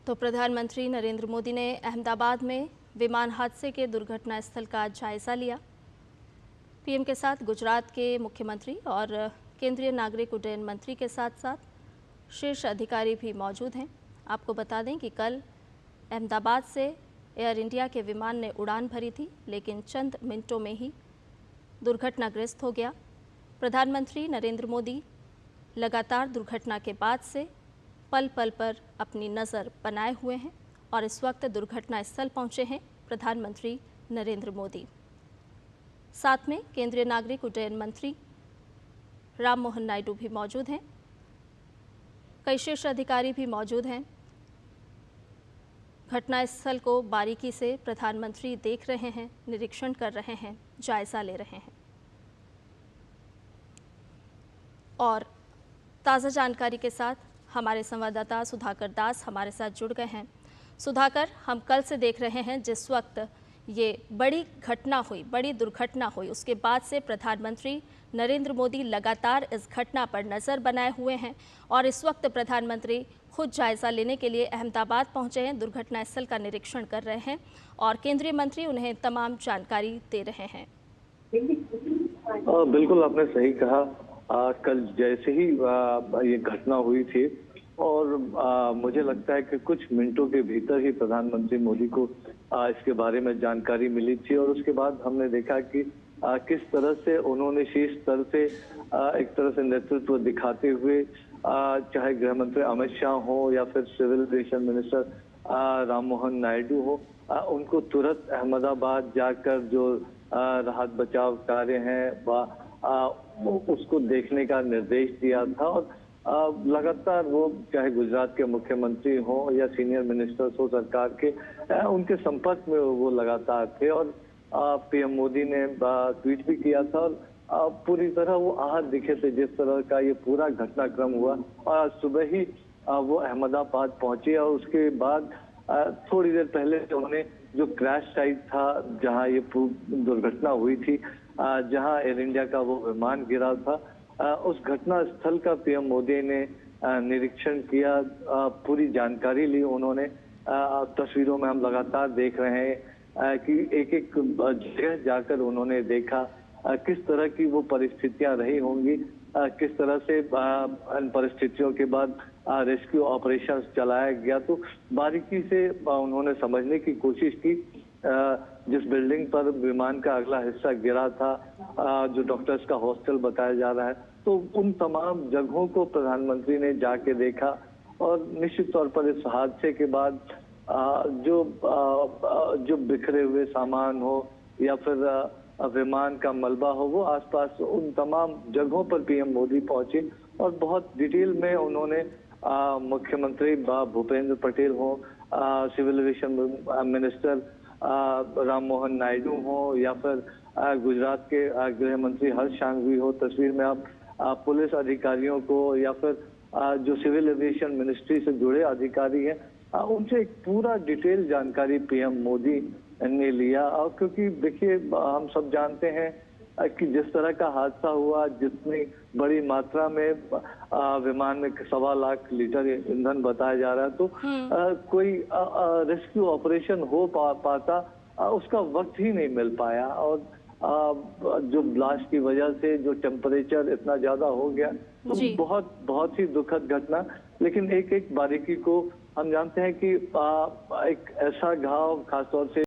तो प्रधानमंत्री नरेंद्र मोदी ने अहमदाबाद में विमान हादसे के दुर्घटना स्थल का जायजा लिया। पीएम के साथ गुजरात के मुख्यमंत्री और केंद्रीय नागरिक उड्डयन मंत्री के साथ साथ शीर्ष अधिकारी भी मौजूद हैं। आपको बता दें कि कल अहमदाबाद से एयर इंडिया के विमान ने उड़ान भरी थी, लेकिन चंद मिनटों में ही दुर्घटनाग्रस्त हो गया। प्रधानमंत्री नरेंद्र मोदी लगातार दुर्घटना के बाद से पल पल पर अपनी नज़र बनाए हुए हैं और इस वक्त दुर्घटना स्थल पहुंचे हैं प्रधानमंत्री नरेंद्र मोदी। साथ में केंद्रीय नागरिक उड्डयन मंत्री राम मोहन नायडू भी मौजूद हैं। कई शीर्ष अधिकारी भी मौजूद हैं। घटनास्थल को बारीकी से प्रधानमंत्री देख रहे हैं, निरीक्षण कर रहे हैं, जायजा ले रहे हैं। और ताज़ा जानकारी के साथ हमारे संवाददाता सुधाकर दास हमारे साथ जुड़ गए हैं। सुधाकर, हम कल से देख रहे हैं जिस वक्त ये बड़ी घटना हुई, बड़ी दुर्घटना हुई, उसके बाद से प्रधानमंत्री नरेंद्र मोदी लगातार इस घटना पर नज़र बनाए हुए हैं और इस वक्त प्रधानमंत्री खुद जायजा लेने के लिए अहमदाबाद पहुंचे हैं, दुर्घटना स्थल का निरीक्षण कर रहे हैं और केंद्रीय मंत्री उन्हें तमाम जानकारी दे रहे हैं। बिल्कुल, आपने सही कहा। कल जैसे ही ये घटना हुई थी और मुझे लगता है कि कुछ मिनटों के भीतर ही प्रधानमंत्री मोदी को इसके बारे में जानकारी मिली थी और उसके बाद हमने देखा कि किस तरह से उन्होंने शीर्ष स्तर से एक तरह से नेतृत्व दिखाते हुए चाहे गृह मंत्री अमित शाह हो या फिर civil aviation minister Ram Mohan Naidu हो, उनको तुरंत अहमदाबाद जाकर जो राहत बचाव कार्य हैं उसको देखने का निर्देश दिया था और लगातार वो चाहे गुजरात के मुख्यमंत्री हो या सीनियर मिनिस्टर्स हो सरकार के, उनके संपर्क में वो लगातार थे और पीएम मोदी ने ट्वीट भी किया था और पूरी तरह वो आहत दिखे थे जिस तरह का ये पूरा घटनाक्रम हुआ। और सुबह ही वो अहमदाबाद पहुंचे और उसके बाद थोड़ी देर पहले उन्होंने जो क्रैश साइट था जहां ये दुर्घटना हुई थी, जहां एयर इंडिया का वो विमान गिरा था, उस घटना स्थल का पीएम मोदी ने निरीक्षण किया, पूरी जानकारी ली उन्होंने। तस्वीरों में हम लगातार देख रहे हैं कि एक एक जगह जाकर उन्होंने देखा किस तरह की वो परिस्थितियां रही होंगी, किस तरह से इन परिस्थितियों के बाद रेस्क्यू ऑपरेशन चलाया गया। तो बारीकी से उन्होंने समझने की कोशिश की। जिस बिल्डिंग पर विमान का अगला हिस्सा गिरा था, जो डॉक्टर्स का हॉस्टल बताया जा रहा है, तो उन तमाम जगहों को प्रधानमंत्री ने जाके देखा और निश्चित तौर पर इस हादसे के बाद जो बिखरे हुए सामान हो या फिर विमान का मलबा हो, वो आसपास उन तमाम जगहों पर पीएम मोदी पहुंचे और बहुत डिटेल में उन्होंने मुख्यमंत्री भूपेंद्र पटेल हो, civil aviation minister Ram Mohan Naidu हो या फिर गुजरात के गृह मंत्री हर्ष संघवी हो, तस्वीर में आप पुलिस अधिकारियों को या फिर जो सिविल एविएशन मिनिस्ट्री से जुड़े अधिकारी हैं, उनसे एक पूरा डिटेल जानकारी पीएम मोदी ने लिया। और क्योंकि देखिए, हम सब जानते हैं कि जिस तरह का हादसा हुआ, जितनी बड़ी मात्रा में विमान में 1.25 लाख लीटर ईंधन बताया जा रहा है, तो कोई रेस्क्यू ऑपरेशन हो पाता उसका वक्त ही नहीं मिल पाया। और जो ब्लास्ट की वजह से जो टेम्परेचर इतना ज्यादा हो गया, तो बहुत ही दुखद घटना। लेकिन एक एक बारीकी को हम जानते हैं कि एक ऐसा घाव खासतौर से